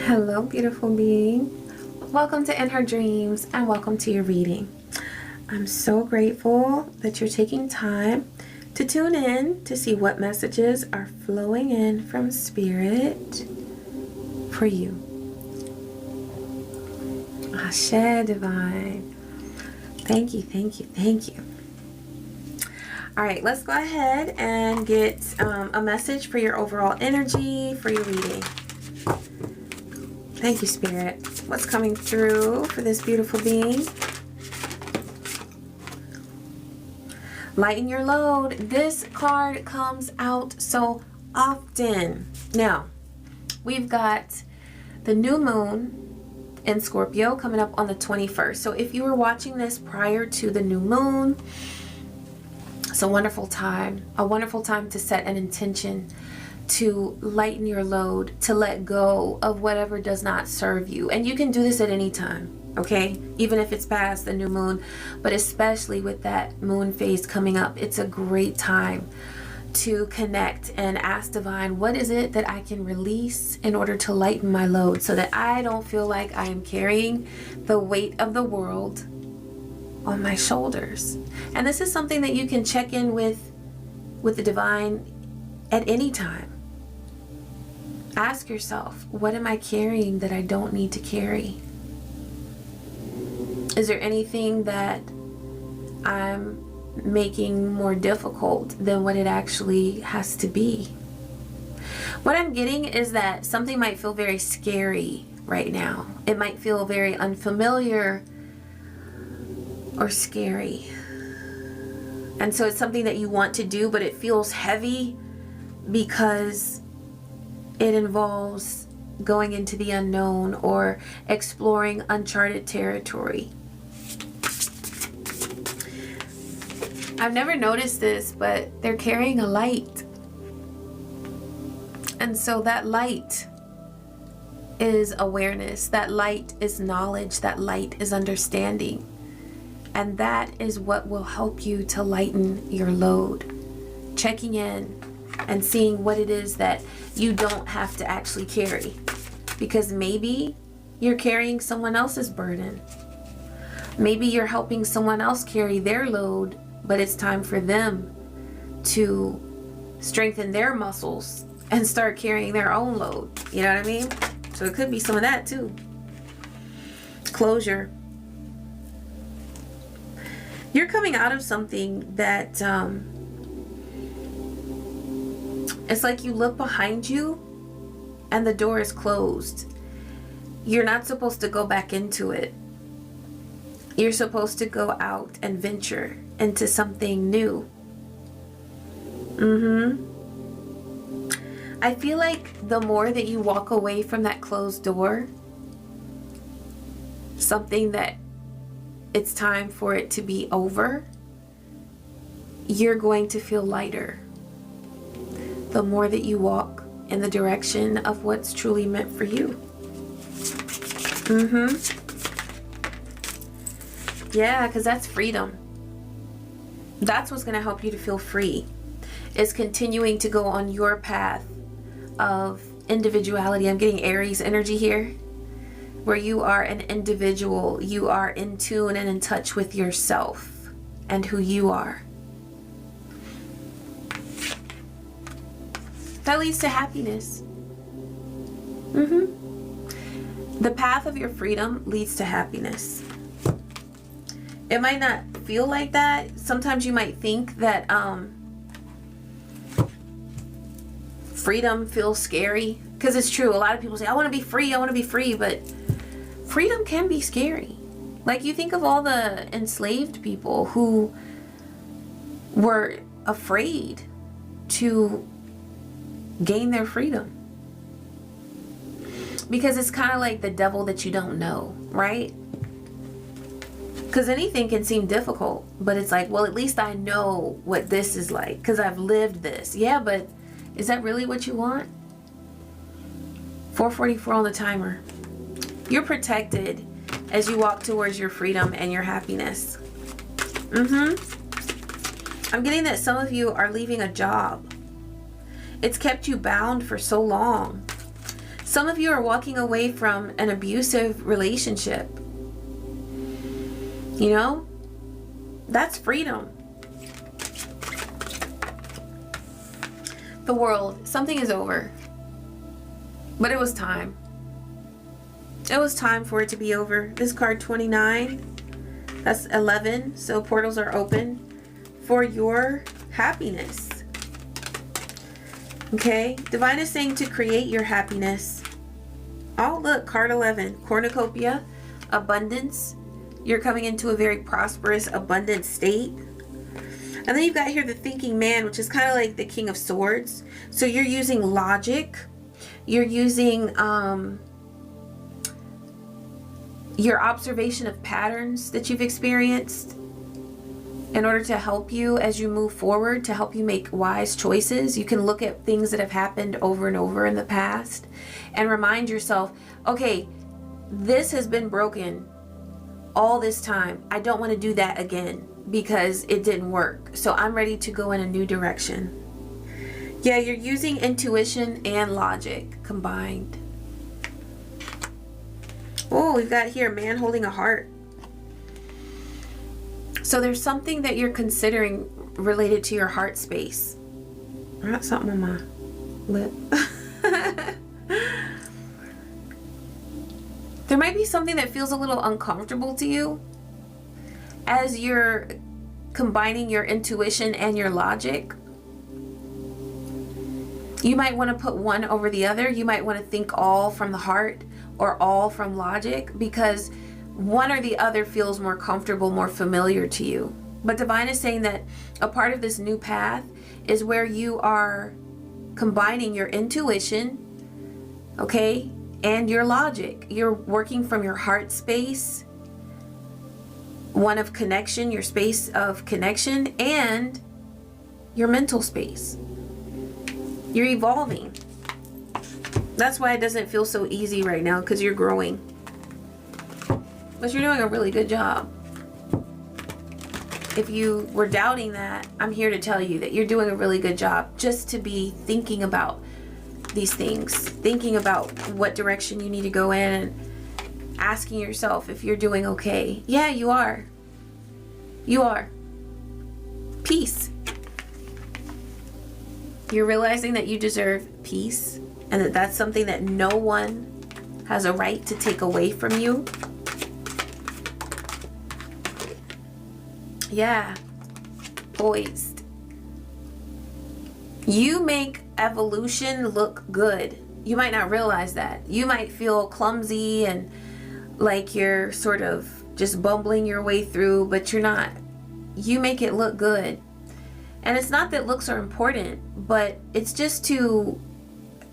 Hello, beautiful being. Welcome to In Her Dreams and welcome to your reading. I'm so grateful that you're taking time to tune in to see what messages are flowing in from Spirit for you. Ashe, Divine. Thank you, thank you, thank you. All right, let's go ahead and get a message for your overall energy for your reading. Thank you, Spirit. What's coming through for this beautiful being? Lighten your load. This card comes out so often. Now, we've got the new moon in Scorpio coming up on the 21st. So if you were watching this prior to the new moon, it's a wonderful time to set an intention to lighten your load, to let go of whatever does not serve you. And you can do this at any time, okay? Even if it's past the new moon, but especially with that moon phase coming up, it's a great time to connect and ask Divine, what is it that I can release in order to lighten my load so that I don't feel like I am carrying the weight of the world on my shoulders. And this is something that you can check in with the Divine at any time. Ask yourself, what am I carrying that I don't need to carry? Is there anything that I'm making more difficult than what it actually has to be? What I'm getting is that something might feel very scary right now. It might feel very unfamiliar or scary. And so it's something that you want to do, but it feels heavy because it involves going into the unknown or exploring uncharted territory. I've never noticed this, but they're carrying a light. And so that light is awareness. That light is knowledge. That light is understanding. And that is what will help you to lighten your load. Checking in and seeing what it is that you don't have to actually carry. Because maybe you're carrying someone else's burden. Maybe you're helping someone else carry their load, but it's time for them to strengthen their muscles and start carrying their own load. You know what I mean? So it could be some of that too. Closure. You're coming out of something that it's like you look behind you and the door is closed. You're not supposed to go back into it. You're supposed to go out and venture into something new. I feel like the more that you walk away from that closed door, something that it's time for it to be over, you're going to feel lighter. The more that you walk in the direction of what's truly meant for you. Yeah, because that's freedom. That's what's going to help you to feel free, is continuing to go on your path of individuality. I'm getting Aries energy here, where you are an individual. You are in tune and in touch with yourself and who you are. That leads to happiness. The path of your freedom leads to happiness. It might not feel like that. Sometimes you might think that freedom feels scary, because it's true. A lot of people say, I want to be free, I want to be free, but freedom can be scary. Like, you think of all the enslaved people who were afraid to gain their freedom, because it's kind of like the devil that you don't know, right? Because anything can seem difficult, but it's like, well, at least I know what this is like because I've lived this. Yeah, but is that really what you want? 4:44 on the timer. You're protected as you walk towards your freedom and your happiness. I'm getting that some of you are leaving a job. It's kept you bound for so long. Some of you are walking away from an abusive relationship. You know, that's freedom. The World, something is over. But it was time. It was time for it to be over. This card 29, that's 11. So portals are open for your happiness. Okay, Divine is saying to create your happiness. Oh, look, card 11, cornucopia, abundance. You're coming into a very prosperous, abundant state. And then you've got here the thinking man, which is kind of like the King of Swords. So you're using logic. You're using your observation of patterns that you've experienced in order to help you as you move forward, to help you make wise choices. You can look at things that have happened over and over in the past and remind yourself, okay, this has been broken all this time. I don't want to do that again because it didn't work. So I'm ready to go in a new direction. Yeah, you're using intuition and logic combined. Oh, we've got here man holding a heart. So there's something that you're considering related to your heart space. I got something on my lip. There might be something that feels a little uncomfortable to you as you're combining your intuition and your logic. You might want to put one over the other. You might want to think all from the heart or all from logic, because one or the other feels more comfortable, more familiar to you. But Divine is saying that a part of this new path is where you are combining your intuition, okay, and your logic. You're working from your heart space, one of connection, your space of connection, and your mental space. You're evolving. That's why it doesn't feel so easy right now, because you're growing. But you're doing a really good job. If you were doubting that, I'm here to tell you that you're doing a really good job just to be thinking about these things, thinking about what direction you need to go in, and asking yourself if you're doing okay. Yeah, you are. You are. Peace. You're realizing that you deserve peace, and that that's something that no one has a right to take away from you. Yeah, poised. You make evolution look good. You might not realize that. You might feel clumsy and like you're sort of just bumbling your way through, but you're not. You make it look good. And it's not that looks are important, but it's just to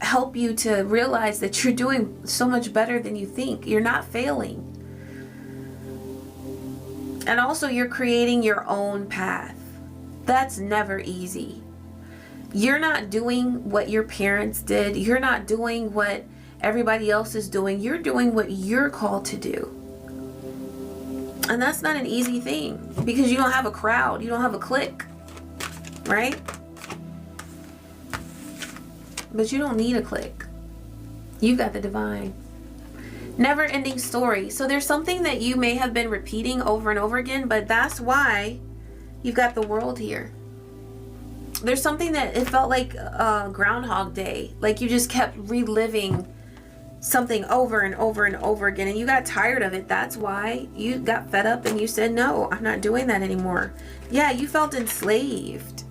help you to realize that you're doing so much better than you think. You're not failing. And also you're creating your own path. That's never easy. You're not doing what your parents did. You're not doing what everybody else is doing. You're doing what you're called to do. And that's not an easy thing, because you don't have a crowd. You don't have a clique, right? But you don't need a clique. You've got the divine. Never-ending story. So there's something that you may have been repeating over and over again, but that's why you've got the world here. There's something that it felt like Groundhog Day. Like you just kept reliving something over and over and over again, and you got tired of it. That's why you got fed up and you said, no, I'm not doing that anymore. Yeah, you felt enslaved.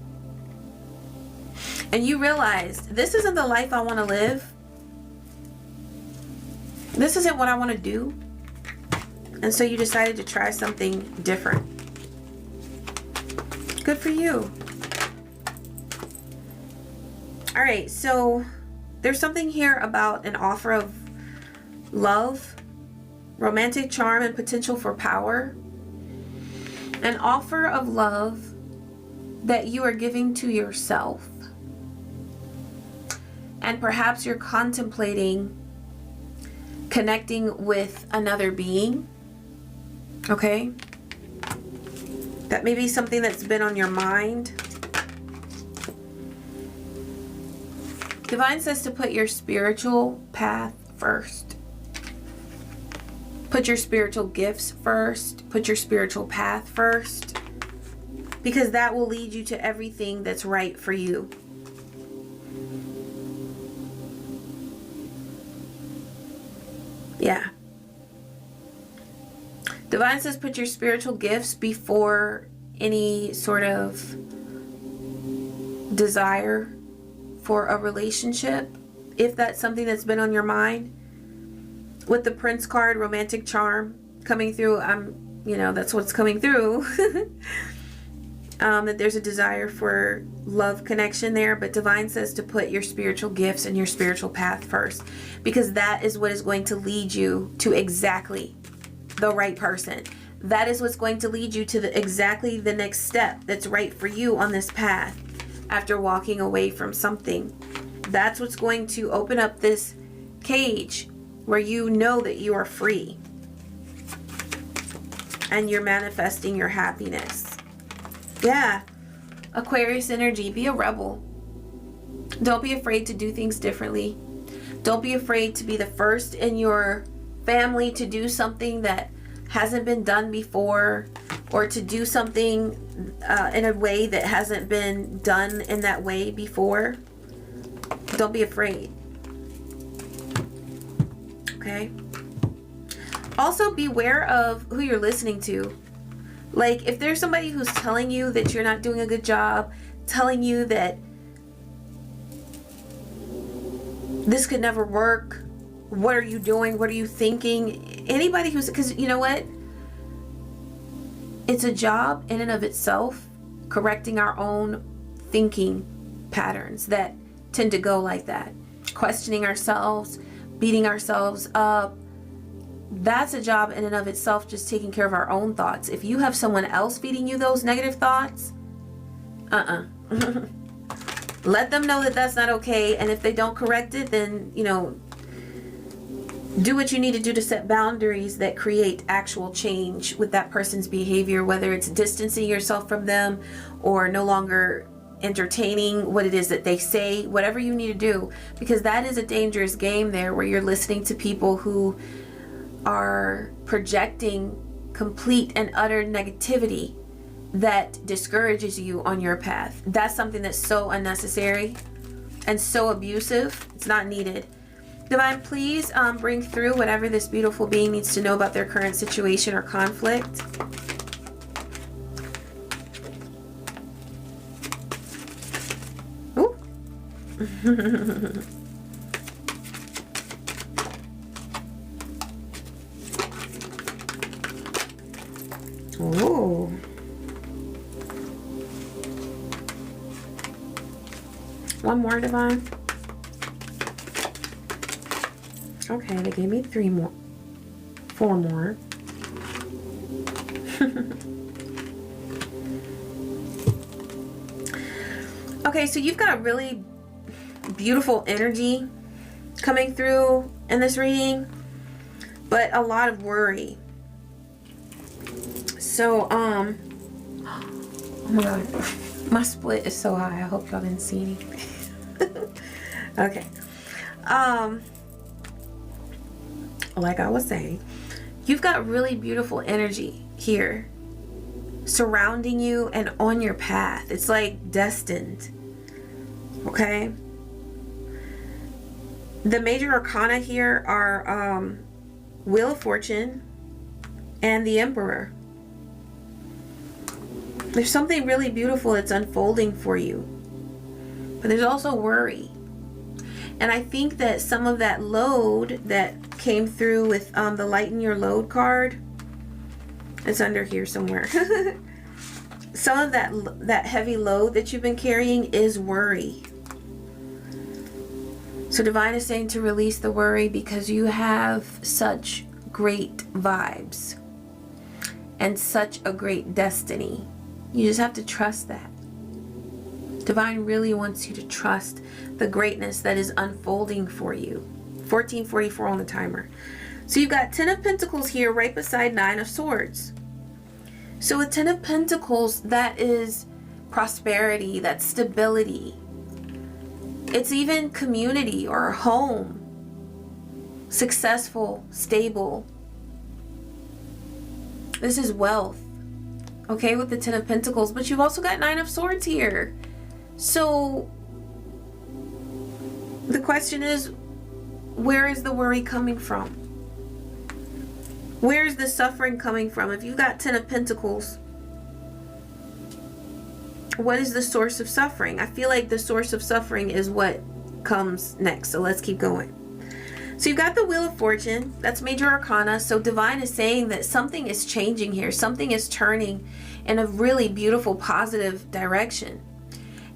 And you realized, this isn't the life I want to live. This isn't what I want to do. And so you decided to try something different. Good for you. All right, so there's something here about an offer of love, romantic charm, and potential for power. An offer of love that you are giving to yourself. And perhaps you're contemplating connecting with another being. Okay? That may be something that's been on your mind. Divine says to put your spiritual path first. Put your spiritual gifts first. Put your spiritual path first. Because that will lead you to everything that's right for you. Yeah. Divine says put your spiritual gifts before any sort of desire for a relationship, if that's something that's been on your mind. With the Prince card, romantic charm coming through, that's what's coming through. That there's a desire for love connection there, but Divine says to put your spiritual gifts and your spiritual path first, because that is what is going to lead you to exactly the right person. That is what's going to lead you to exactly the next step that's right for you on this path after walking away from something. That's what's going to open up this cage where you know that you are free and you're manifesting your happiness. Yeah. Aquarius energy, be a rebel. Don't be afraid to do things differently. Don't be afraid to be the first in your family to do something that hasn't been done before, or to do something in a way that hasn't been done in that way before. Don't be afraid. Okay? Also, beware of who you're listening to. Like, if there's somebody who's telling you that you're not doing a good job, telling you that this could never work, what are you doing, what are you thinking, anybody who's, because you know what, it's a job in and of itself, correcting our own thinking patterns that tend to go like that, questioning ourselves, beating ourselves up. That's a job in and of itself, just taking care of our own thoughts. If you have someone else feeding you those negative thoughts, let them know that that's not okay. And if they don't correct it, then, do what you need to do to set boundaries that create actual change with that person's behavior, whether it's distancing yourself from them or no longer entertaining what it is that they say, whatever you need to do, because that is a dangerous game there where you're listening to people who are projecting complete and utter negativity that discourages you on your path. That's something that's so unnecessary and so abusive. It's not needed. Divine, please bring through whatever this beautiful being needs to know about their current situation or conflict. Ooh. Ooh. One more, Divine. Okay, they gave me 4 more. Okay, so you've got really beautiful energy coming through in this reading, but a lot of worry. So, oh my God, my split is so high. I hope y'all didn't see anything. Okay. Like I was saying, you've got really beautiful energy here surrounding you and on your path. It's like destined. Okay. The major arcana here are Wheel of Fortune and the Emperor. There's something really beautiful that's unfolding for you, but there's also worry. And I think that some of that load that came through with the Lighten Your Load card, it's under here somewhere. Some of that heavy load that you've been carrying is worry. So Divine is saying to release the worry, because you have such great vibes and such a great destiny. You just have to trust that. Divine really wants you to trust the greatness that is unfolding for you. 1444 on the timer. So you've got 10 of Pentacles here right beside 9 of Swords. So with 10 of Pentacles, that is prosperity, that's stability. It's even community or home. successful, stable. This is wealth, okay, with the Ten of Pentacles. But you've also got Nine of Swords here. So the question is, where is the worry coming from? Where is the suffering coming from? If you've got Ten of Pentacles, what is the source of suffering? I feel like the source of suffering is what comes next. So let's keep going. So you've got the Wheel of Fortune. That's Major Arcana. So Divine is saying that something is changing here. Something is turning in a really beautiful, positive direction.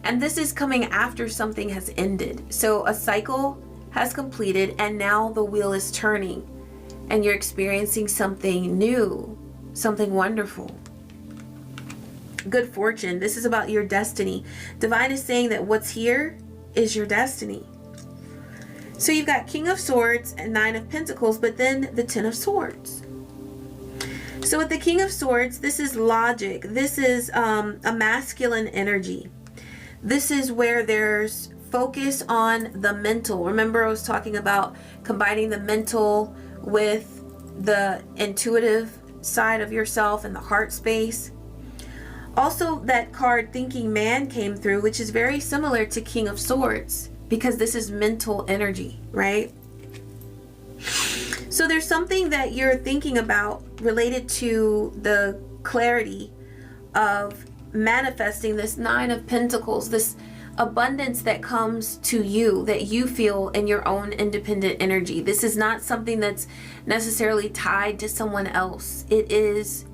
And this is coming after something has ended. So a cycle has completed and now the wheel is turning and you're experiencing something new, something wonderful. Good fortune. This is about your destiny. Divine is saying that what's here is your destiny. So you've got King of Swords and Nine of Pentacles, but then the Ten of Swords. So with the King of Swords, this is logic. This is a masculine energy. This is where there's focus on the mental. Remember I was talking about combining the mental with the intuitive side of yourself and the heart space. Also, that card Thinking Man came through, which is very similar to King of Swords, because this is mental energy, right? So there's something that you're thinking about related to the clarity of manifesting this Nine of Pentacles, this abundance that comes to you, that you feel in your own independent energy. This is not something that's necessarily tied to someone else. It is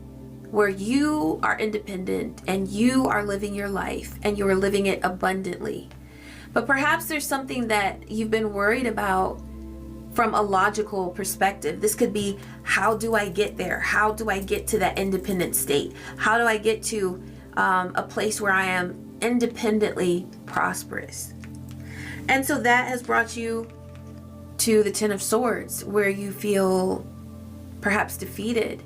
where you are independent and you are living your life and you are living it abundantly. But perhaps there's something that you've been worried about from a logical perspective. This could be, how do I get there? How do I get to that independent state? How do I get to a place where I am independently prosperous? And so that has brought you to the Ten of Swords, where you feel perhaps defeated.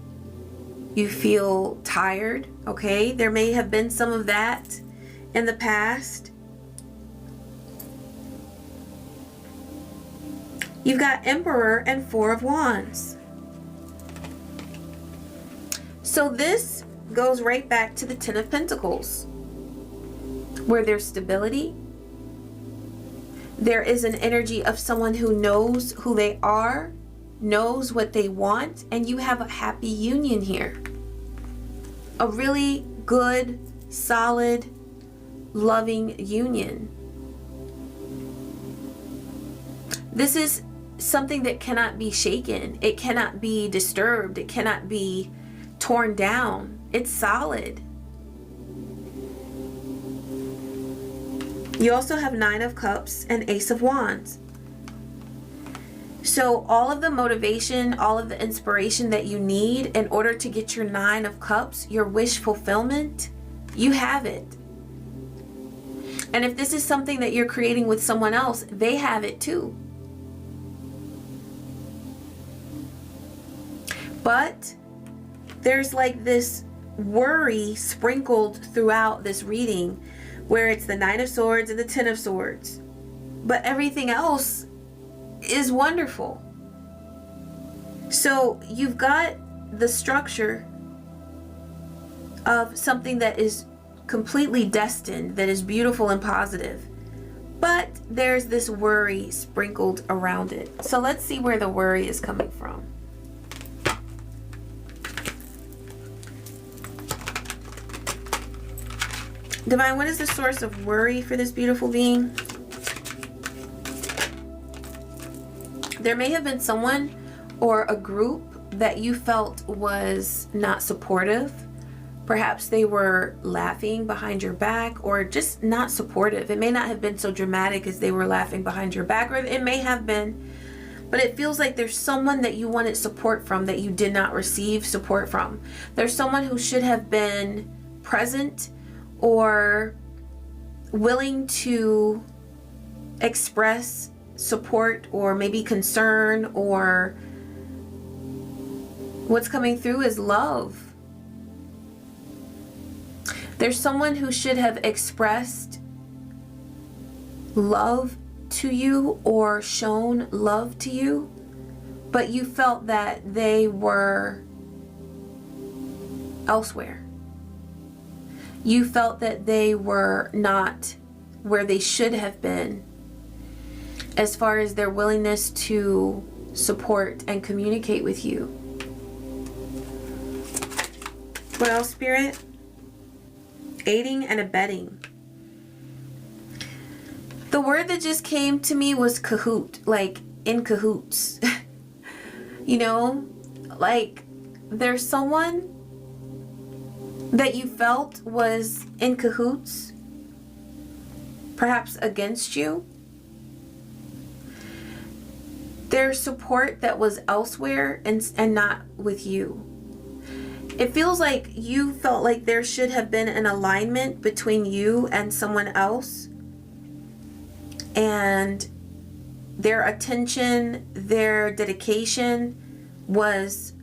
You feel tired, okay? There may have been some of that in the past. You've got Emperor and Four of Wands. So this goes right back to the Ten of Pentacles, where there's stability. There is an energy of someone who knows who they are, knows what they want, and you have a happy union here. A really good, solid, loving union. This is something that cannot be shaken. It cannot be disturbed. It cannot be torn down. It's solid. You also have Nine of Cups and Ace of Wands. So all of the motivation, all of the inspiration that you need in order to get your Nine of Cups, your wish fulfillment, you have it. And if this is something that you're creating with someone else, they have it too. But there's like this worry sprinkled throughout this reading, where it's the Nine of Swords and the Ten of Swords. But everything else is wonderful. So you've got the structure of something that is completely destined, that is beautiful and positive. But there's this worry sprinkled around it. So let's see where the worry is coming from. Divine, what is the source of worry for this beautiful being? There may have been someone or a group that you felt was not supportive. Perhaps they were laughing behind your back or just not supportive. It may not have been so dramatic as they were laughing behind your back, or it may have been, but it feels like there's someone that you wanted support from that you did not receive support from. There's someone who should have been present or willing to express support or maybe concern, or what's coming through is love. There's someone who should have expressed love to you or shown love to you, but you felt that they were elsewhere. You felt that they were not where they should have been as far as their willingness to support and communicate with you. What else, Spirit? Aiding and abetting. The word that just came to me was cahoot, like in cahoots. You know, like there's someone that you felt was in cahoots, perhaps against you. There's support that was elsewhere and not with you. It feels like you felt like there should have been an alignment between you and someone else, and their attention, their dedication was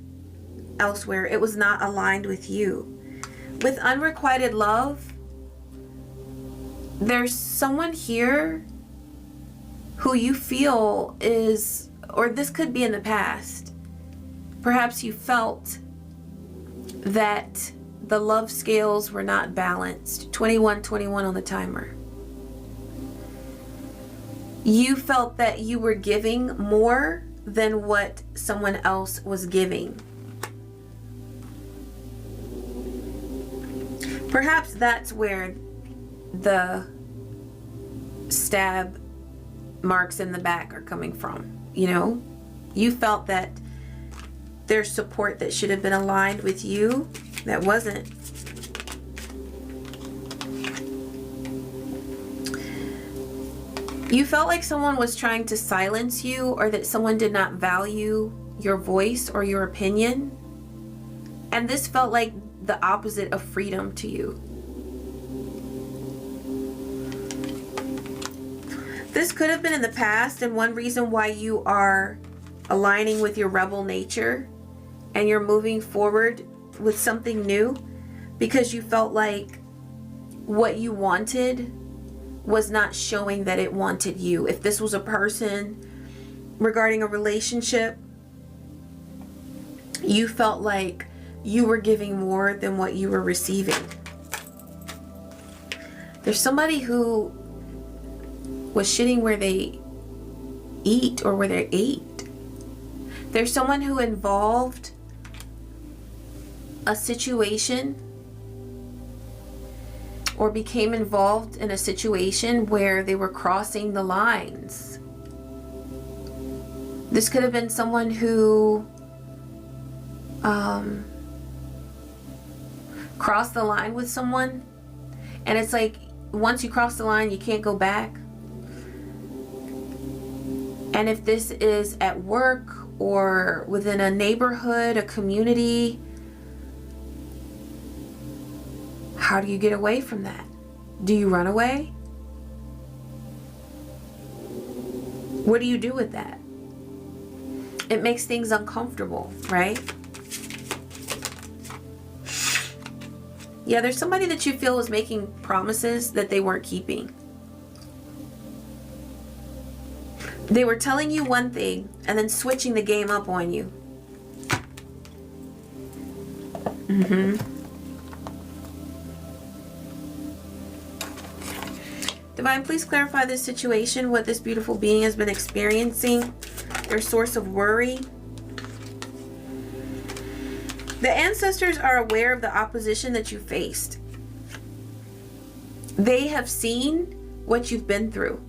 elsewhere. It was not aligned with you. With unrequited love, there's someone here who you feel is, or this could be in the past, perhaps you felt that the love scales were not balanced. 21 on the timer. You felt that you were giving more than what someone else was giving. Perhaps that's where the stab marks in the back are coming from. You know, you felt that there's support that should have been aligned with you that wasn't. You felt like someone was trying to silence you, or that someone did not value your voice or your opinion. And this felt like the opposite of freedom to you. This could have been in the past, and one reason why you are aligning with your rebel nature and you're moving forward with something new, because you felt like what you wanted was not showing that it wanted you. If this was a person regarding a relationship, you felt like you were giving more than what you were receiving. There's somebody who was shitting where they eat or where they ate. There's someone who involved a situation or became involved in a situation where they were crossing the lines. This could have been someone who crossed the line with someone, and it's like once you cross the line you can't go back. And if this is at work or within a neighborhood, a community, how do you get away from that? Do you run away? What do you do with that? It makes things uncomfortable, right? Yeah, there's somebody that you feel was making promises that they weren't keeping. They were telling you one thing and then switching the game up on you. Divine, please clarify this situation, what this beautiful being has been experiencing, their source of worry. The ancestors are aware of the opposition that you faced. They have seen what you've been through.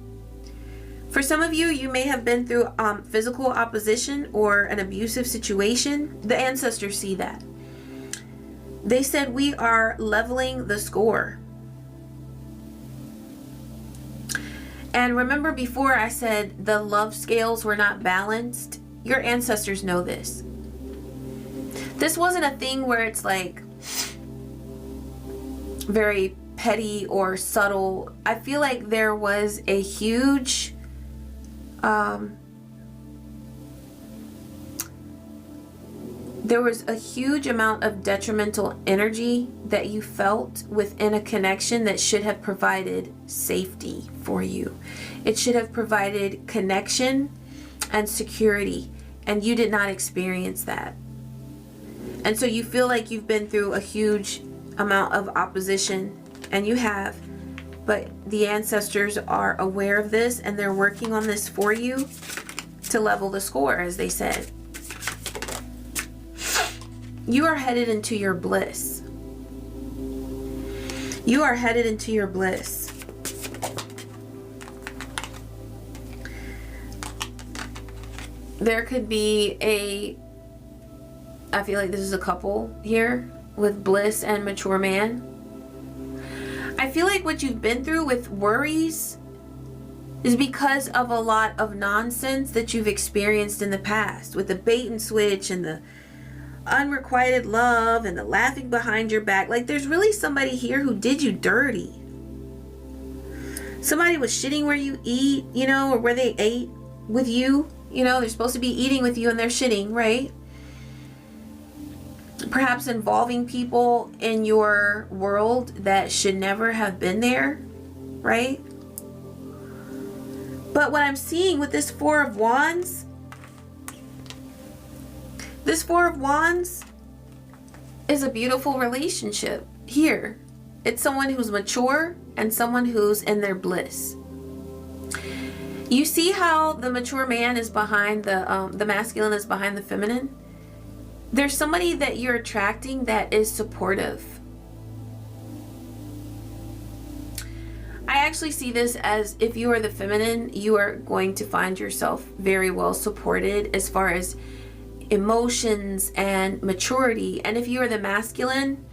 For some of you, you may have been through physical opposition or an abusive situation. The ancestors see that. They said, we are leveling the score. And remember before I said the love scales were not balanced? Your ancestors know this. This wasn't a thing where it's like very petty or subtle. I feel like there was a huge amount of detrimental energy that you felt within a connection that should have provided safety for you. It should have provided connection and security. and you did not experience that. And so you feel like you've been through a huge amount of opposition, and you have, but the ancestors are aware of this and they're working on this for you to level the score, as they said. You are headed into your bliss. You are headed into your bliss. There could be I feel like this is a couple here with bliss and mature man. I feel like what you've been through with worries is because of a lot of nonsense that you've experienced in the past, with the bait and switch and the unrequited love and the laughing behind your back. Like, there's really somebody here who did you dirty. Somebody was shitting where you eat, you know, or where they ate with you. You know, they're supposed to be eating with you and they're shitting, right? Perhaps involving people in your world that should never have been there, right? But what I'm seeing with this Four of Wands, this Four of Wands is a beautiful relationship here. It's someone who's mature and someone who's in their bliss. You see how the mature man is behind the masculine is behind the feminine? There's somebody that you're attracting that is supportive. I actually see this as, if you are the feminine, you are going to find yourself very well supported as far as emotions and maturity. And if you are the masculine,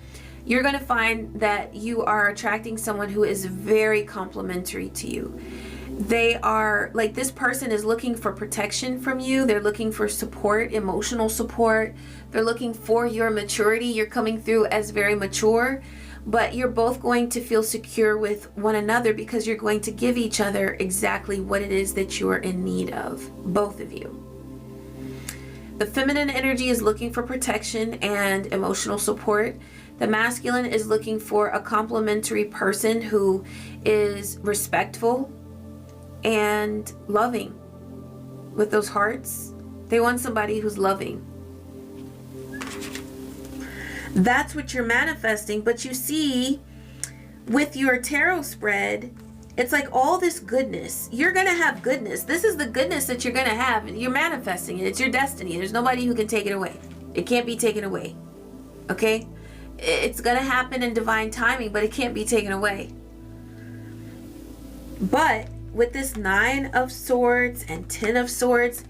you're going to find that you are attracting someone who is very complimentary to you. They are like, this person is looking for protection from you. They're looking for support, emotional support. They're looking for your maturity. You're coming through as very mature, but you're both going to feel secure with one another because you're going to give each other exactly what it is that you are in need of, both of you. The feminine energy is looking for protection and emotional support. The masculine is looking for a complimentary person who is respectful and loving with those hearts. They want somebody who's loving. That's what you're manifesting. But you see, with your tarot spread, it's like all this goodness. You're going to have goodness. This is the goodness that you're going to have. You're manifesting it. It's your destiny. There's nobody who can take it away. It can't be taken away. Okay? It's going to happen in divine timing, but it can't be taken away. But with this Nine of Swords and Ten of Swords,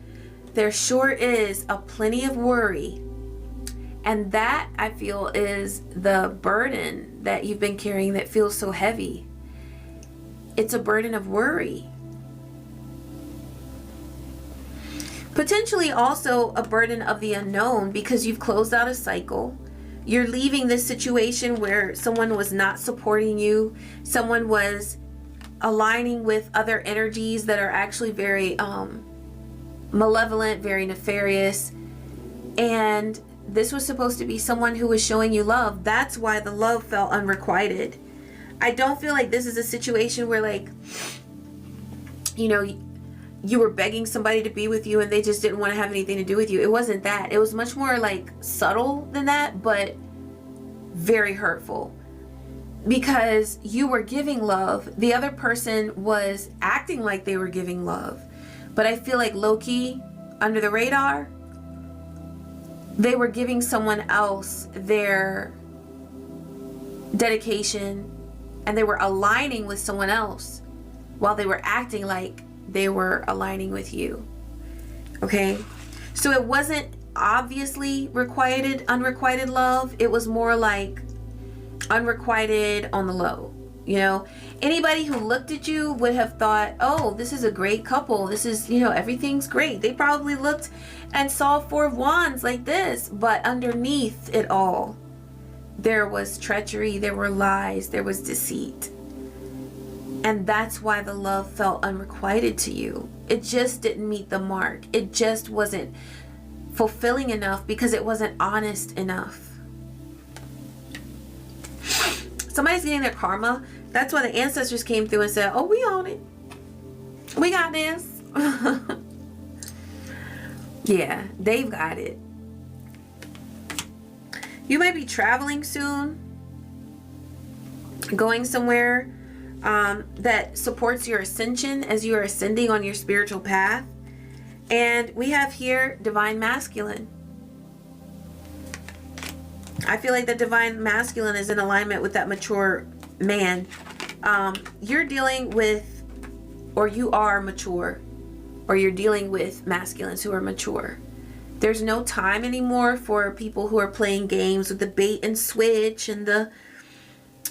there sure is a plenty of worry. And that, I feel, is the burden that you've been carrying that feels so heavy. It's a burden of worry. Potentially also a burden of the unknown, because you've closed out a cycle. You're leaving this situation where someone was not supporting you. Someone was aligning with other energies that are actually very malevolent, very nefarious. And this was supposed to be someone who was showing you love. That's why the love felt unrequited. I don't feel like this is a situation where, like, you know, you were begging somebody to be with you and they just didn't want to have anything to do with you. It wasn't that. It was much more like subtle than that, but very hurtful. Because you were giving love. The other person was acting like they were giving love. But I feel like low-key, under the radar, they were giving someone else their dedication, and they were aligning with someone else while they were acting like they were aligning with you. Okay? So it wasn't obviously unrequited love. It was more like unrequited on the low. You know, anybody who looked at you would have thought, oh, this is a great couple. This is, you know, everything's great. They probably looked and saw Four of Wands like this, but underneath it all, there was treachery, there were lies, there was deceit. And that's why the love felt unrequited to you. It just didn't meet the mark. It just wasn't fulfilling enough because it wasn't honest enough. Somebody's getting their karma. That's why the ancestors came through and said, oh, we own it. We got this. Yeah, they've got it. You might be traveling soon, going somewhere that supports your ascension as you are ascending on your spiritual path. And we have here divine masculine. I feel like the divine masculine is in alignment with that mature man. You're dealing with, or you are mature, or you're dealing with masculines who are mature. There's no time anymore for people who are playing games with the bait and switch and the,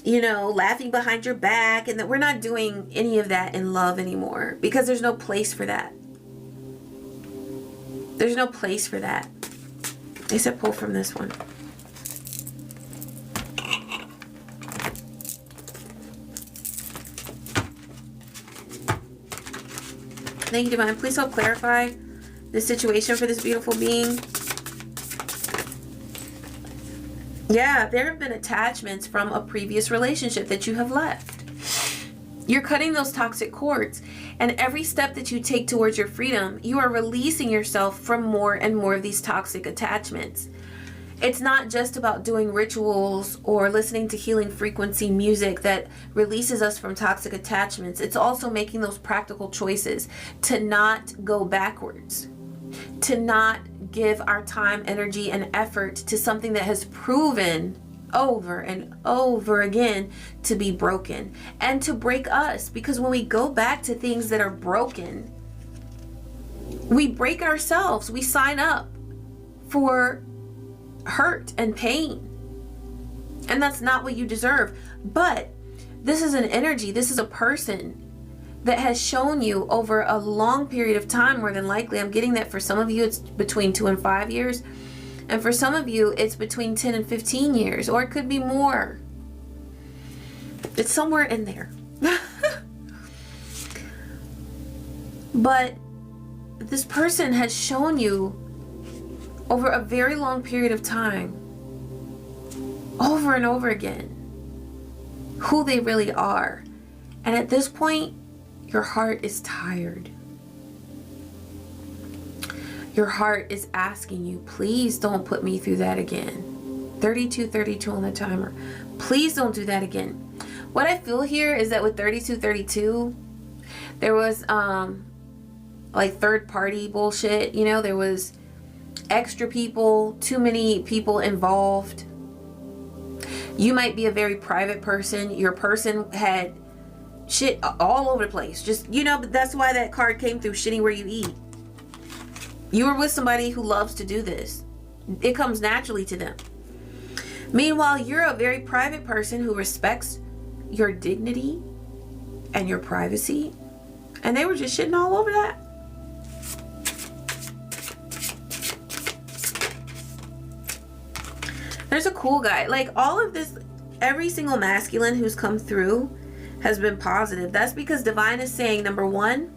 you know, laughing behind your back, and that we're not doing any of that in love anymore, because there's no place for that. There's no place for that. I said pull from this one. Thank you, Divine. Please help clarify the situation for this beautiful being. Yeah, there have been attachments from a previous relationship that you have left. You're cutting those toxic cords. And every step that you take towards your freedom, you are releasing yourself from more and more of these toxic attachments. It's not just about doing rituals or listening to healing frequency music that releases us from toxic attachments. It's also making those practical choices to not go backwards, to not give our time, energy, and effort to something that has proven over and over again to be broken and to break us. Because when we go back to things that are broken, we break ourselves. We sign up for hurt and pain, and that's not what you deserve. But this is an energy, this is a person that has shown you over a long period of time, more than likely. I'm getting that for some of you it's between 2 and 5 years, and for some of you it's between 10 and 15 years, or it could be more. It's somewhere in there. But this person has shown you over a very long period of time, over and over again, who they really are. And at this point, your heart is tired. Your heart is asking you, please don't put me through that again. 32 on the timer. Please don't do that again. What I feel here is that with 32, there was like third party bullshit. You know, there was extra people, too many people involved. You might be a very private person. Your person had shit all over the place. Just, you know, but that's why that card came through, shitting where you eat. You were with somebody who loves to do this. It comes naturally to them. Meanwhile, you're a very private person who respects your dignity and your privacy. And they were just shitting all over that. There's a cool guy. Like, all of this, every single masculine who's come through has been positive. That's because Divine is saying, number one,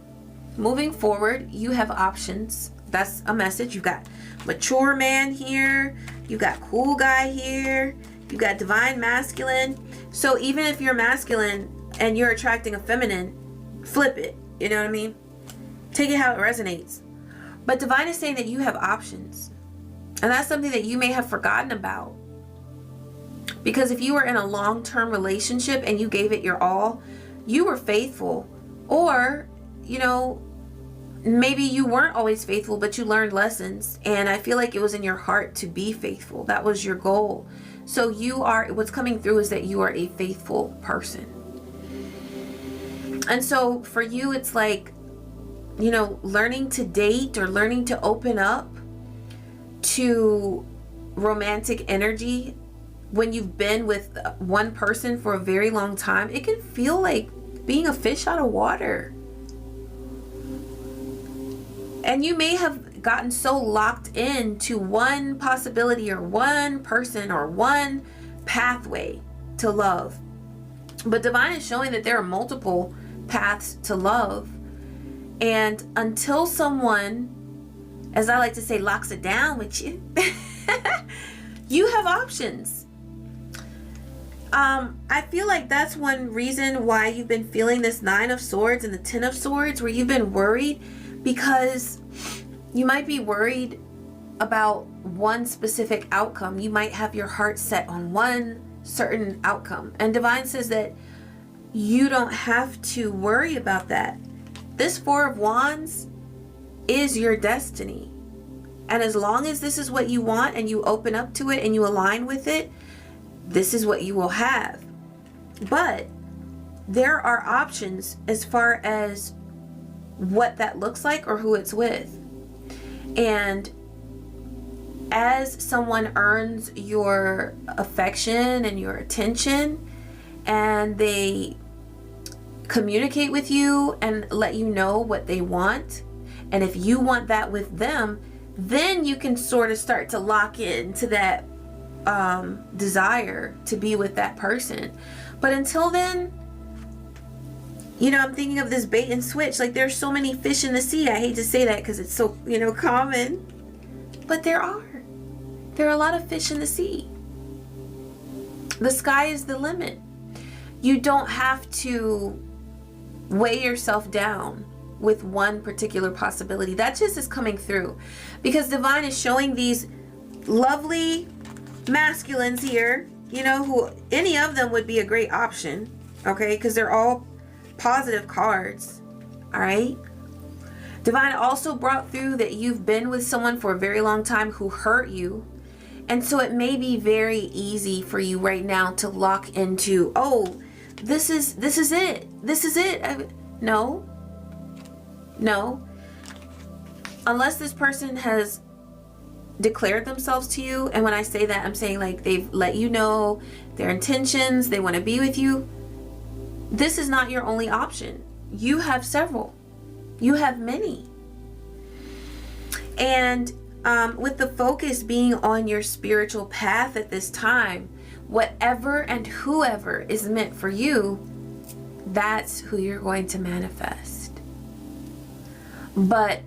moving forward, you have options. That's a message. You got mature man here. You got cool guy here. You got divine masculine. So even if you're masculine and you're attracting a feminine, flip it. You know what I mean? Take it how it resonates. But Divine is saying that you have options. And that's something that you may have forgotten about. Because if you were in a long-term relationship and you gave it your all, you were faithful. Or, you know, maybe you weren't always faithful, but you learned lessons. And I feel like it was in your heart to be faithful. That was your goal. So you are, what's coming through is that you are a faithful person. And so for you, it's like, you know, learning to date or learning to open up to romantic energy when you've been with one person for a very long time, it can feel like being a fish out of water. And you may have gotten so locked into one possibility or one person or one pathway to love. But Divine is showing that there are multiple paths to love. And until someone, as I like to say, locks it down with you, you have options. I feel like that's one reason why you've been feeling this 9 of Swords and the 10 of Swords, where you've been worried, because You might be worried about one specific outcome. You might have your heart set on one certain outcome. And Divine says that you don't have to worry about that. This Four of Wands is your destiny. And as long as this is what you want and you open up to it and you align with it, this is what you will have. But there are options as far as what that looks like or who it's with. And as someone earns your affection and your attention, and they communicate with you and let you know what they want, and if you want that with them, then you can sort of start to lock into that desire to be with that person. But until then, you know, I'm thinking of this bait and switch. Like, there's so many fish in the sea. I hate to say that because it's so, you know, common. But there are a lot of fish in the sea. The sky is the limit. You don't have to weigh yourself down with one particular possibility. That just is coming through. Because Divine is showing these lovely masculines here, you know, who any of them would be a great option. Okay, because they're all positive cards. All right. Divine also brought through that you've been with someone for a very long time who hurt you. And so it may be very easy for you right now to lock into, oh, this is it. This is it. No. Unless this person has declared themselves to you. And when I say that, I'm saying like they've let you know their intentions. They want to be with you. This is not your only option. You have several. You have many. And with the focus being on your spiritual path at this time, whatever and whoever is meant for you, that's who you're going to manifest. But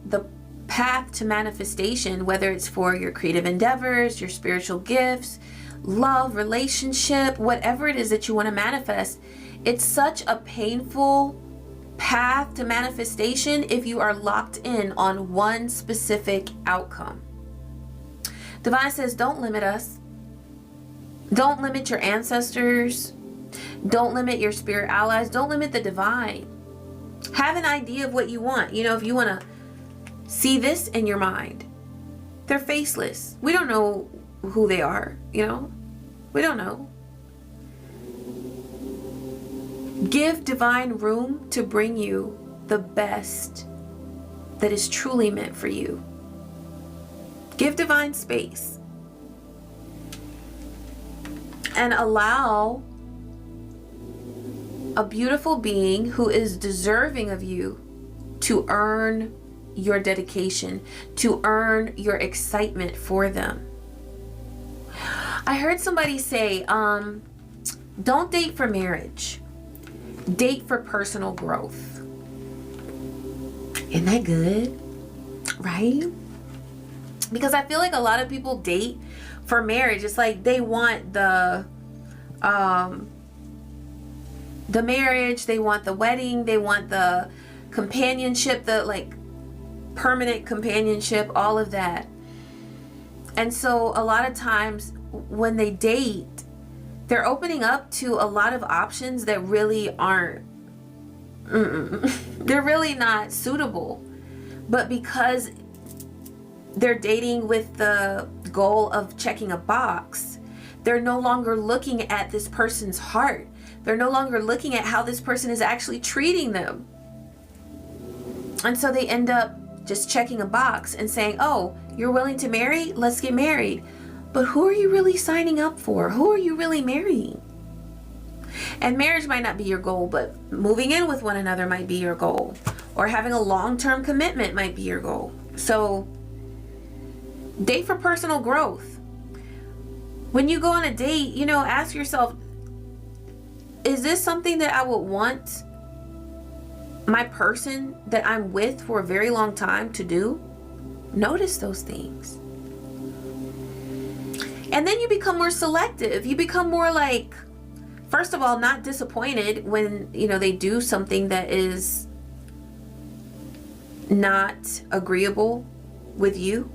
the path to manifestation, whether it's for your creative endeavors, your spiritual gifts, love, relationship, whatever it is that you want to manifest, it's such a painful path to manifestation if you are locked in on one specific outcome. Divine says, don't limit us. Don't limit your ancestors. Don't limit your spirit allies. Don't limit the divine. Have an idea of what you want. You know, if you want to see this in your mind, they're faceless. We don't know who they are, you know? We don't know. Give divine room to bring you the best that is truly meant for you. Give divine space. And allow a beautiful being who is deserving of you to earn your dedication, to earn your excitement for them. I heard somebody say, don't date for marriage. Date for personal growth. Isn't that good? Right? Because I feel like a lot of people date for marriage. It's like they want the marriage, they want the wedding, they want the companionship, the like permanent companionship, all of that. And so a lot of times when they date, they're opening up to a lot of options that really aren't, they're really not suitable. But because they're dating with the goal of checking a box, they're no longer looking at this person's heart. They're no longer looking at how this person is actually treating them. And so they end up just checking a box and saying, oh, you're willing to marry? Let's get married. But who are you really signing up for? Who are you really marrying? And marriage might not be your goal, but moving in with one another might be your goal. Or having a long-term commitment might be your goal. So date for personal growth. When you go on a date, you know, ask yourself, is this something that I would want my person that I'm with for a very long time to do? Notice those things. And then you become more selective. You become more like, first of all, not disappointed when, you know, they do something that is not agreeable with you.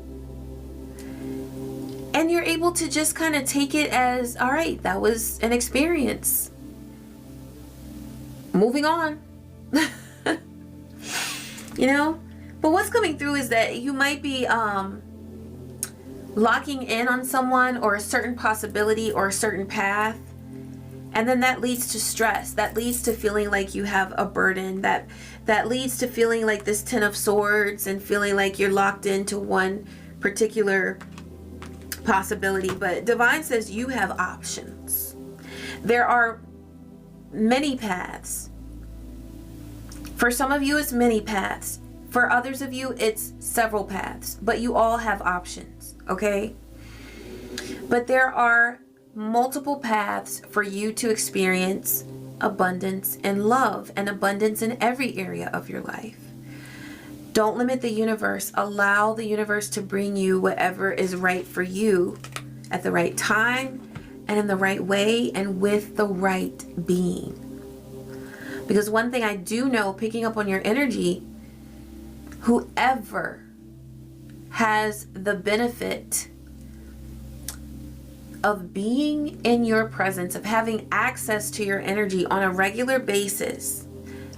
And you're able to just kind of take it as, all right, that was an experience. Moving on. You know? But what's coming through is that you might be locking in on someone or a certain possibility or a certain path. And then that leads to stress. That leads to feeling like you have a burden. That leads to feeling like this Ten of Swords and feeling like you're locked into one particular possibility. But Divine says you have options. There are many paths. For some of you, it's many paths. For others of you, it's several paths. But you all have options, okay? But there are multiple paths for you to experience abundance and love, and abundance in every area of your life. Don't limit the universe. Allow the universe to bring you whatever is right for you at the right time and in the right way and with the right being. Because one thing I do know, picking up on your energy, whoever has the benefit of being in your presence, of having access to your energy on a regular basis,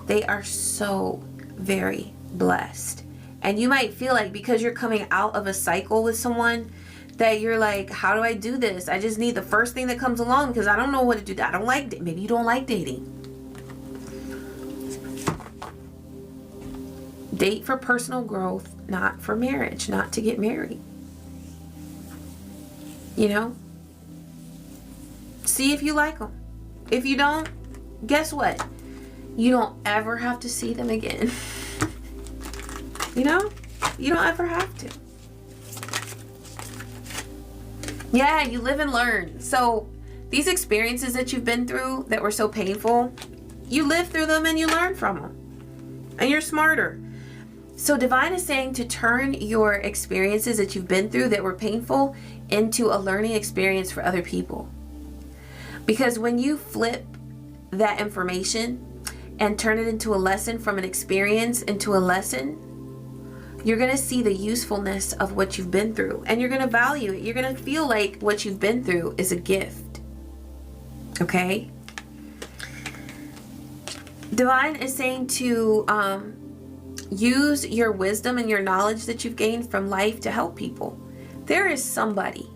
they are so very blessed. And you might feel like because you're coming out of a cycle with someone that you're like, how do I do this? I just need the first thing that comes along because I don't know what to do. I don't like, maybe you don't like dating. Date for personal growth, not for marriage, not to get married. You know? See if you like them. If you don't, guess what? You don't ever have to see them again. You know? You don't ever have to. Yeah, you live and learn. So these experiences that you've been through that were so painful, you live through them and you learn from them. And you're smarter. So Divine is saying to turn your experiences that you've been through that were painful into a learning experience for other people. Because when you flip that information and turn it into a lesson, from an experience into a lesson, you're going to see the usefulness of what you've been through. And you're going to value it. You're going to feel like what you've been through is a gift. Okay? Divine is saying to use your wisdom and your knowledge that you've gained from life to help people. There is somebody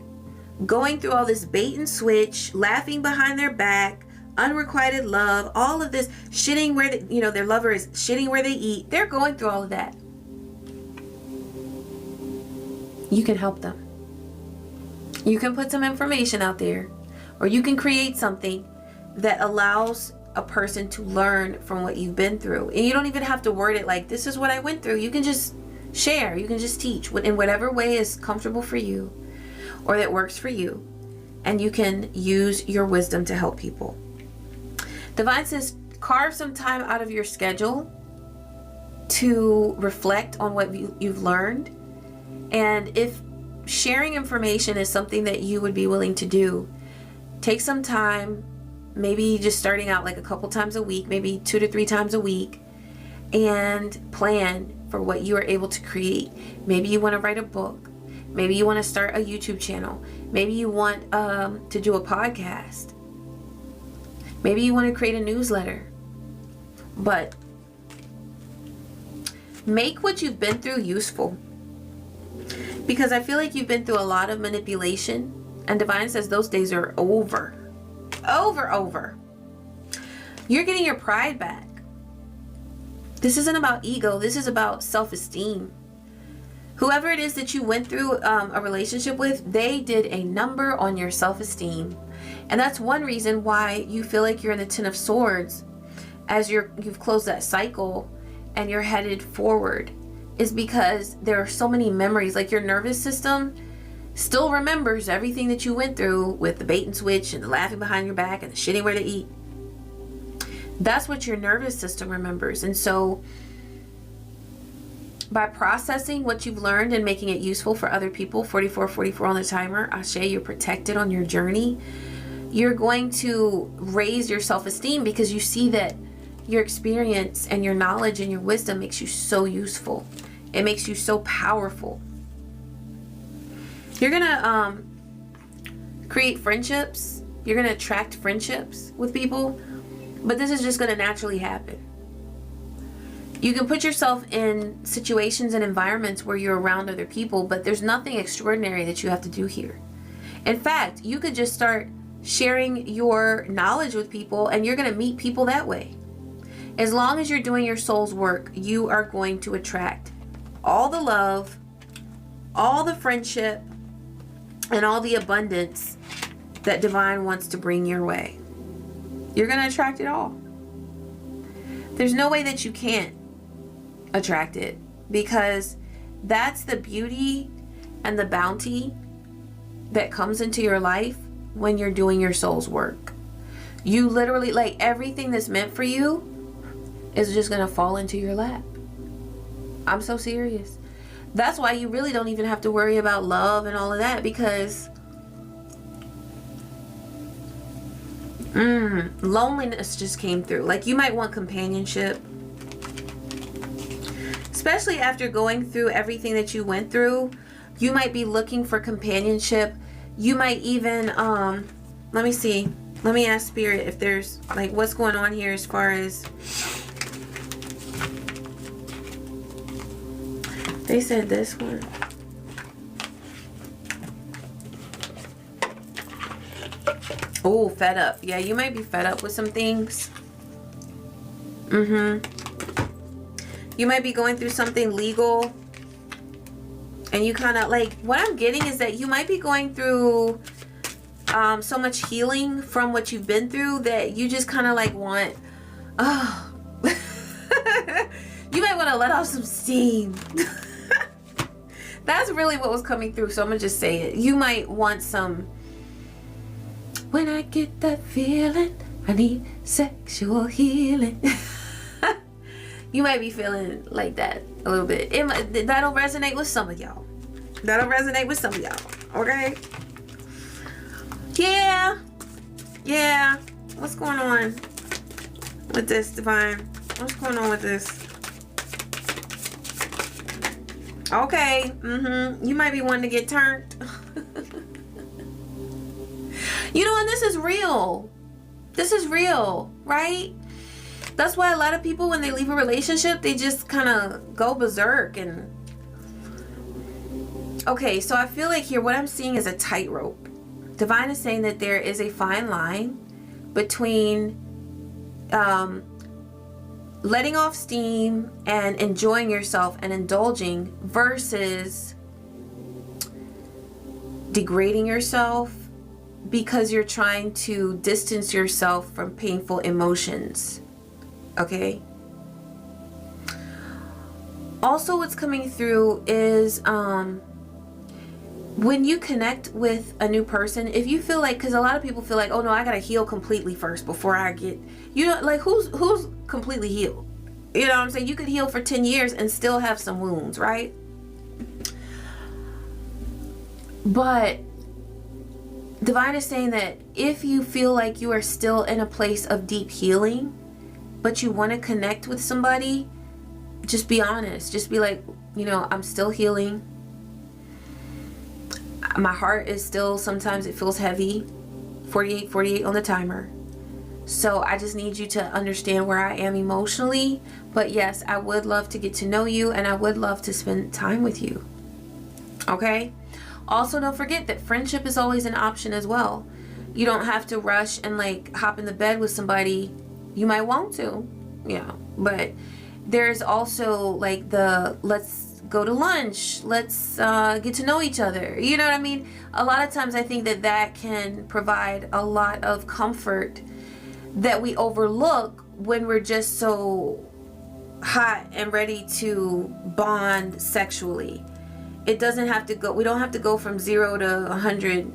going through all this bait and switch, laughing behind their back, unrequited love, all of this, shitting where their lover is shitting where they eat. They're going through all of that. You can help them. You can put some information out there, or you can create something that allows a person to learn from what you've been through. And you don't even have to word it like, this is what I went through. You can just share. You can just teach in whatever way is comfortable for you or that works for you. And you can use your wisdom to help people. Divine says, carve some time out of your schedule to reflect on what you've learned. And if sharing information is something that you would be willing to do, take some time, maybe just starting out like a couple times a week, maybe 2 to 3 times a week, and plan for what you are able to create. Maybe you want to write a book. Maybe you want to start a YouTube channel. Maybe you want to do a podcast. Maybe you want to create a newsletter. But make what you've been through useful. Because I feel like you've been through a lot of manipulation, and Divine says those days are over. Over. You're getting your pride back. This isn't about ego. This is about self-esteem. Whoever it is that you went through a relationship with, they did a number on your self-esteem. And that's one reason why you feel like you're in the Ten of Swords as you've closed that cycle and you're headed forward, is because there are so many memories. Like your nervous system still remembers everything that you went through with the bait and switch and the laughing behind your back and the shitting where to eat. That's what your nervous system remembers. And so by processing what you've learned and making it useful for other people, 4444 on the timer, Ashe, you're protected on your journey. You're going to raise your self-esteem because you see that your experience and your knowledge and your wisdom makes you so useful. It makes you so powerful. You're gonna create friendships. You're gonna attract friendships with people, but this is just gonna naturally happen. You can put yourself in situations and environments where you're around other people, but there's nothing extraordinary that you have to do here. In fact, you could just start sharing your knowledge with people, and you're gonna meet people that way. As long as you're doing your soul's work, you are going to attract all the love, all the friendship, and all the abundance that divine wants to bring your way. You're going to attract it all. There's no way that you can't attract it, because that's the beauty and the bounty that comes into your life when you're doing your soul's work. You literally, like, everything that's meant for you is just going to fall into your lap. I'm so serious. That's why you really don't even have to worry about love and all of that, because loneliness just came through. Like, you might want companionship, especially after going through everything that you went through. You might be looking for companionship. You might even let me see, let me ask Spirit if there's, like, what's going on here as far as, they said this one. Oh, fed up. Yeah, you might be fed up with some things. You might be going through something legal. And you kind of, like, what I'm getting is that you might be going through so much healing from what you've been through that you just kind of, like, want, you might want to let off some steam. That's really what was coming through, so I'm gonna just say it. You might want some, when I get that feeling, I need sexual healing. You might be feeling like that a little bit. That'll resonate with some of y'all. That'll resonate with some of y'all, okay? Yeah. What's going on with this, Divine? What's going on with this? Okay, you might be wanting to get turned. You know, and this is real. This is real, right? That's why a lot of people, when they leave a relationship, they just kind of go berserk. And okay, so I feel like here what I'm seeing is a tightrope. Divine is saying that there is a fine line between letting off steam and enjoying yourself and indulging versus degrading yourself because you're trying to distance yourself from painful emotions. Okay? Also, what's coming through is when you connect with a new person, if you feel like, because a lot of people feel like, oh no, I gotta heal completely first before I get, you know, like, who's completely healed? You know what I'm saying? You could heal for 10 years and still have some wounds, right? But Divine is saying that if you feel like you are still in a place of deep healing, but you want to connect with somebody, just be honest. Just be like, you know, I'm still healing. My heart is still, sometimes it feels heavy. 48 on the timer. So I just need you to understand where I am emotionally. But yes, I would love to get to know you, and I would love to spend time with you. Okay? Also, don't forget that friendship is always an option as well. You don't have to rush and, like, hop in the bed with somebody. You might want to, yeah. But there's also, like, the let's go to lunch. Let's get to know each other. You know what I mean? A lot of times I think that that can provide a lot of comfort that we overlook when we're just so hot and ready to bond sexually. It doesn't have to go, we don't have to go from 0 to 100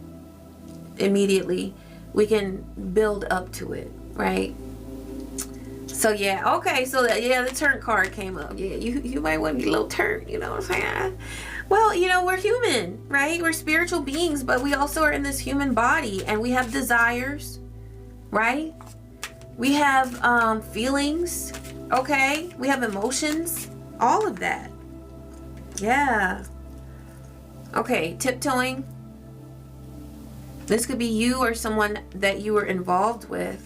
immediately. We can build up to it, right? So yeah, okay, so yeah, the turn card came up. Yeah, you might want to be a little turned, you know what I'm saying? Well, you know, we're human, right? We're spiritual beings, but we also are in this human body, and we have desires, right? We have feelings, okay? We have emotions, all of that. Yeah. Okay, tiptoeing. This could be you or someone that you were involved with.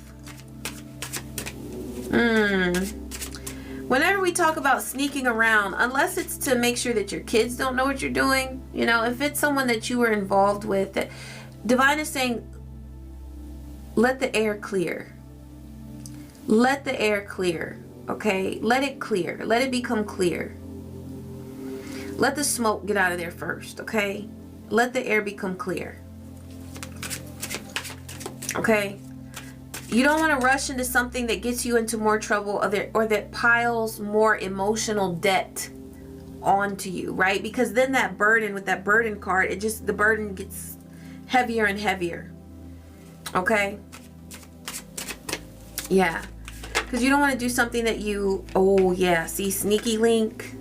Whenever we talk about sneaking around, unless it's to make sure that your kids don't know what you're doing, you know, if it's someone that you were involved with, that Divine is saying, let the air clear. Let the air clear, okay? Let it clear. Let it become clear. Let the smoke get out of there first, okay? Let the air become clear. Okay? You don't want to rush into something that gets you into more trouble or that piles more emotional debt onto you, right? Because then that burden, with that burden card, the burden gets heavier and heavier. Okay? Yeah. Because you don't want to do something that you, oh yeah, see, sneaky link.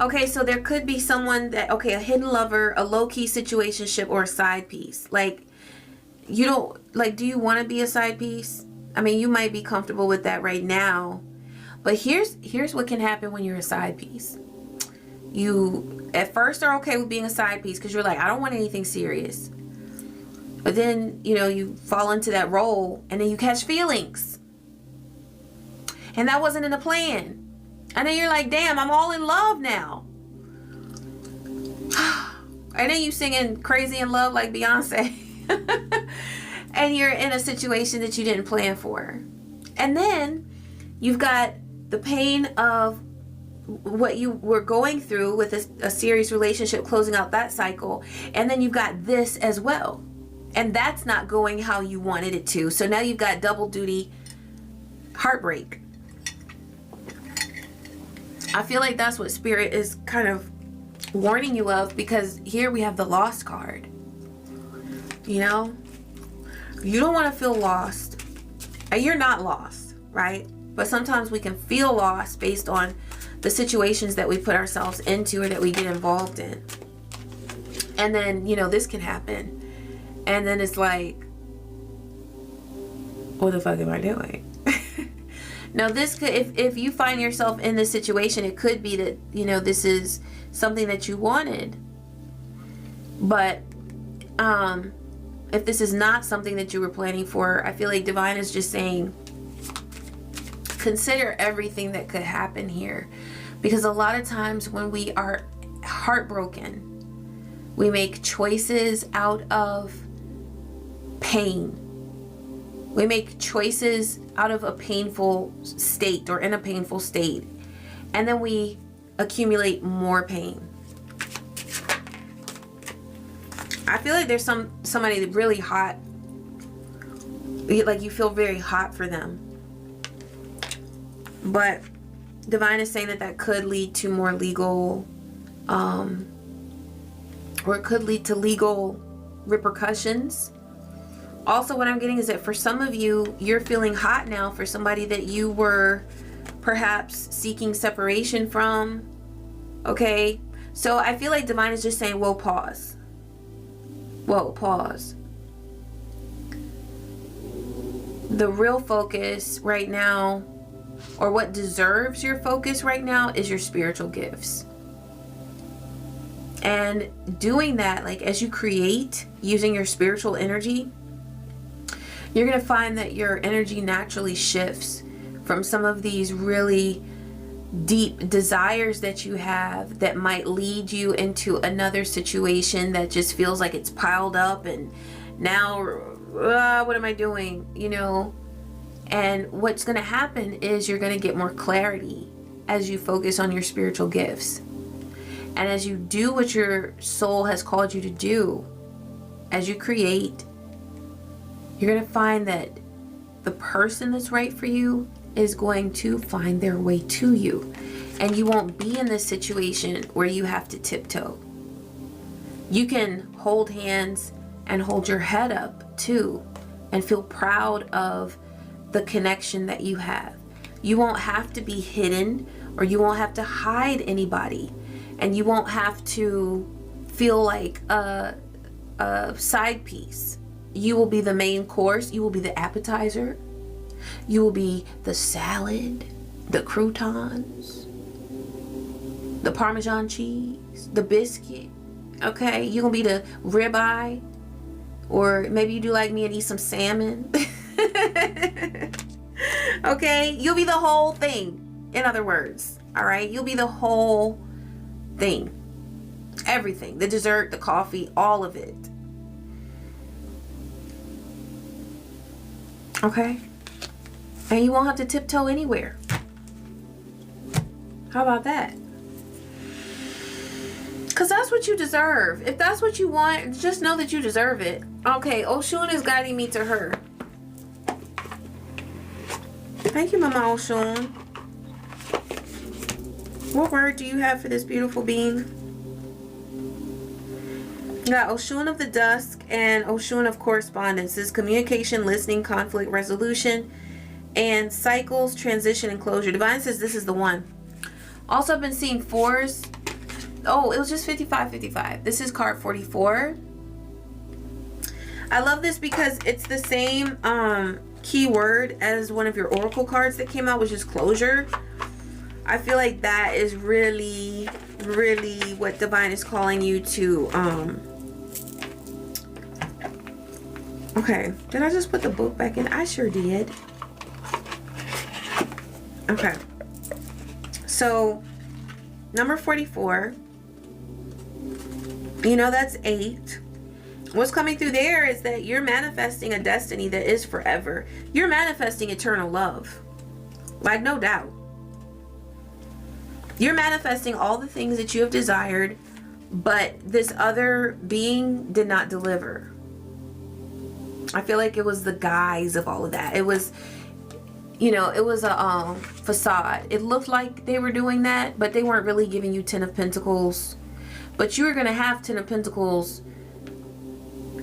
Okay, so there could be someone that, okay, a hidden lover, a low-key situationship, or a side piece. Like, you don't, like, do you want to be a side piece? I mean, you might be comfortable with that right now. But here's what can happen when you're a side piece. You, at first, are okay with being a side piece because you're like, I don't want anything serious. But then, you know, you fall into that role and then you catch feelings. And that wasn't in the plan. And then you're like, damn, I'm all in love now. And then you singing Crazy in Love like Beyonce. And you're in a situation that you didn't plan for. And then you've got the pain of what you were going through with a serious relationship, closing out that cycle. And then you've got this as well. And that's not going how you wanted it to. So now you've got double duty heartbreak. I feel like that's what Spirit is kind of warning you of, because here we have the Lost card. You know? You don't want to feel lost. And you're not lost, right? But sometimes we can feel lost based on the situations that we put ourselves into or that we get involved in. And then, you know, this can happen. And then it's like, what the fuck am I doing? Now, this could, if you find yourself in this situation, it could be that, you know, this is something that you wanted. But if this is not something that you were planning for, I feel like Divine is just saying, consider everything that could happen here. Because a lot of times when we are heartbroken, we make choices out of pain. We make choices out of a painful state or in a painful state. And then we accumulate more pain. I feel like there's somebody really hot. Like you feel very hot for them. But Divine is saying that could lead to more legal, or it could lead to legal repercussions. Also, what I'm getting is that for some of you, you're feeling hot now for somebody that you were perhaps seeking separation from. Okay? So I feel like Divine is just saying, whoa, pause. Whoa, pause. The real focus right now, or what deserves your focus right now, is your spiritual gifts. And doing that, like as you create using your spiritual energy, you're going to find that your energy naturally shifts from some of these really deep desires that you have that might lead you into another situation that just feels like it's piled up and now what am I doing, you know? And what's going to happen is you're going to get more clarity as you focus on your spiritual gifts. And as you do what your soul has called you to do, as you create, you're going to find that the person that's right for you is going to find their way to you. And you won't be in this situation where you have to tiptoe. You can hold hands and hold your head up too and feel proud of the connection that you have. You won't have to be hidden, or you won't have to hide anybody. And you won't have to feel like a side piece. You will be the main course. You will be the appetizer. You will be the salad, the croutons. the Parmesan cheese, the biscuit. Okay, you're gonna be the ribeye, or maybe you do like me and eat some salmon. Okay, you'll be the whole thing. In other words, all right, you'll be the whole thing. Everything, the dessert, the coffee, all of it. Okay, and you won't have to tiptoe anywhere. How about that? Because that's what you deserve. If that's what you want, just know that you deserve it. Okay, Oshun is guiding me to her. Thank you, Mama Oshun. What word do you have for this beautiful being? You got Oshun of the Dusk and Oshun of Correspondence. This is communication, listening, conflict resolution, and cycles, transition, and closure. Divine says this is the one. Also, I've been seeing 4s. Oh, it was just 55. This is card 44. I love this because it's the same keyword as one of your oracle cards that came out, which is closure. I feel like that is really, really what Divine is calling you to. Okay, did I just put the book back in? I sure did. Okay, so number 44, you know, that's 8. What's coming through there is that you're manifesting a destiny that is forever. You're manifesting eternal love, like, no doubt. You're manifesting all the things that you have desired, but this other being did not deliver. I feel like it was the guise of all of that. It was, you know, it was a facade. It looked like they were doing that, but they weren't really giving you 10 of Pentacles. But you're going to have 10 of Pentacles,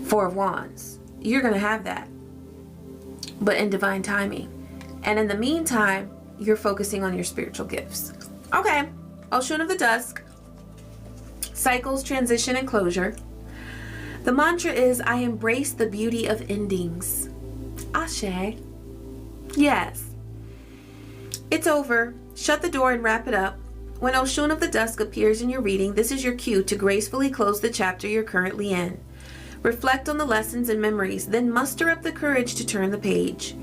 4 of Wands. You're going to have that, but in divine timing. And in the meantime, you're focusing on your spiritual gifts. Okay, Oshun of the Dusk, cycles, transition, and closure. The mantra is, I embrace the beauty of endings. Ashe. Yes. It's over. Shut the door and wrap it up. When Oshun of the Dusk appears in your reading, this is your cue to gracefully close the chapter you're currently in. Reflect on the lessons and memories, then muster up the courage to turn the page.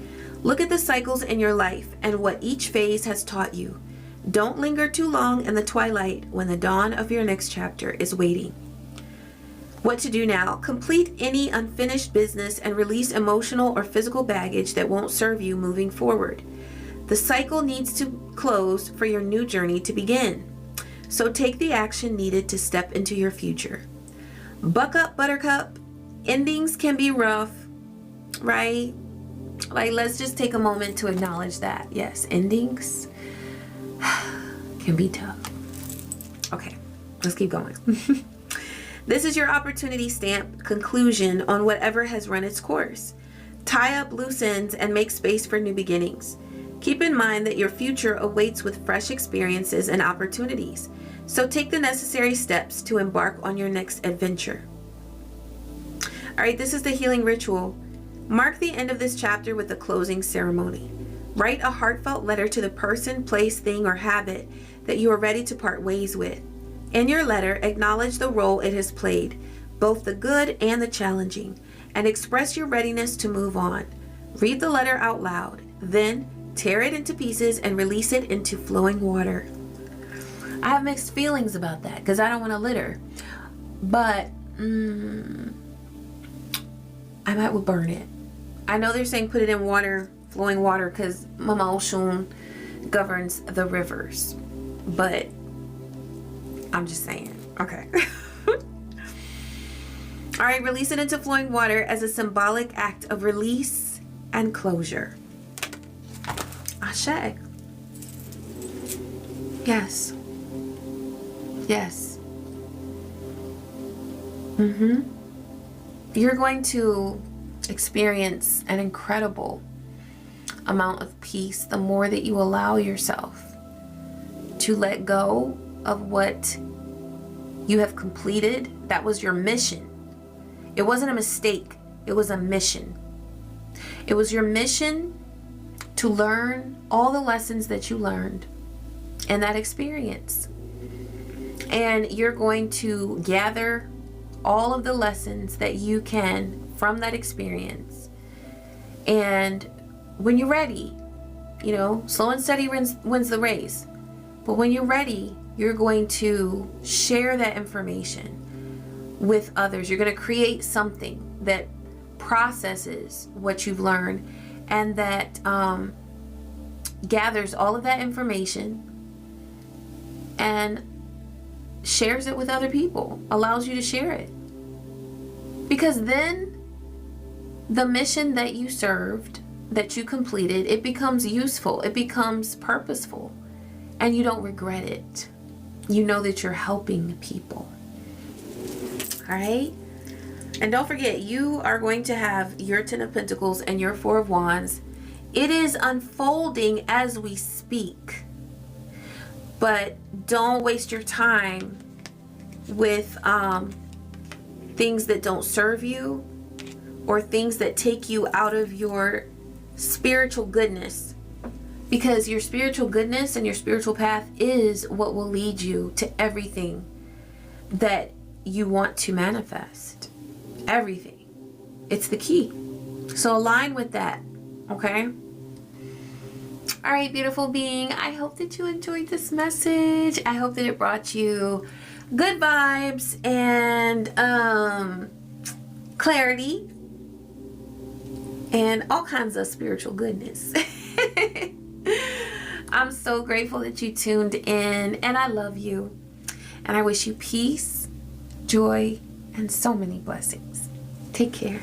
Look at the cycles in your life and what each phase has taught you. Don't linger too long in the twilight when the dawn of your next chapter is waiting. What to do now? Complete any unfinished business and release emotional or physical baggage that won't serve you moving forward. The cycle needs to close for your new journey to begin. So take the action needed to step into your future. Buck up, Buttercup. Endings can be rough, right? Like, let's just take a moment to acknowledge that. Yes, endings can be tough. Okay, let's keep going. This is your opportunity stamp conclusion on whatever has run its course. Tie up loose ends and make space for new beginnings. Keep in mind that your future awaits with fresh experiences and opportunities. So take the necessary steps to embark on your next adventure. All right, this is the healing ritual. Mark the end of this chapter with a closing ceremony. Write a heartfelt letter to the person, place, thing, or habit that you are ready to part ways with. In your letter, acknowledge the role it has played, both the good and the challenging, and express your readiness to move on. Read the letter out loud, then tear it into pieces and release it into flowing water. I have mixed feelings about that because I don't want to litter, but I might would burn it. I know they're saying put it in water, flowing water, because Mama Oshun governs the rivers, but I'm just saying. Okay. All right, release it into flowing water as a symbolic act of release and closure. Ashe. Yes. Yes. You're going to experience an incredible amount of peace the more that you allow yourself to let go of what you have completed. That was your mission. It wasn't a mistake. It was a mission. It was your mission to learn all the lessons that you learned in that experience. And you're going to gather all of the lessons that you can from that experience. And when you're ready, you know, slow and steady wins the race. But when you're ready, you're going to share that information with others. You're going to create something that processes what you've learned and that gathers all of that information and shares it with other people, allows you to share it. Because then the mission that you served, that you completed, it becomes useful, it becomes purposeful, and you don't regret it. You know that you're helping people. All right? And don't forget, you are going to have your Ten of Pentacles and your Four of Wands. It is unfolding as we speak. But don't waste your time with things that don't serve you or things that take you out of your spiritual goodness. Because your spiritual goodness and your spiritual path is what will lead you to everything that you want to manifest. Everything. It's the key. So align with that. Okay? All right, beautiful being. I hope that you enjoyed this message. I hope that it brought you good vibes and clarity and all kinds of spiritual goodness. I'm so grateful that you tuned in, and I love you. And I wish you peace, joy, and so many blessings. Take care.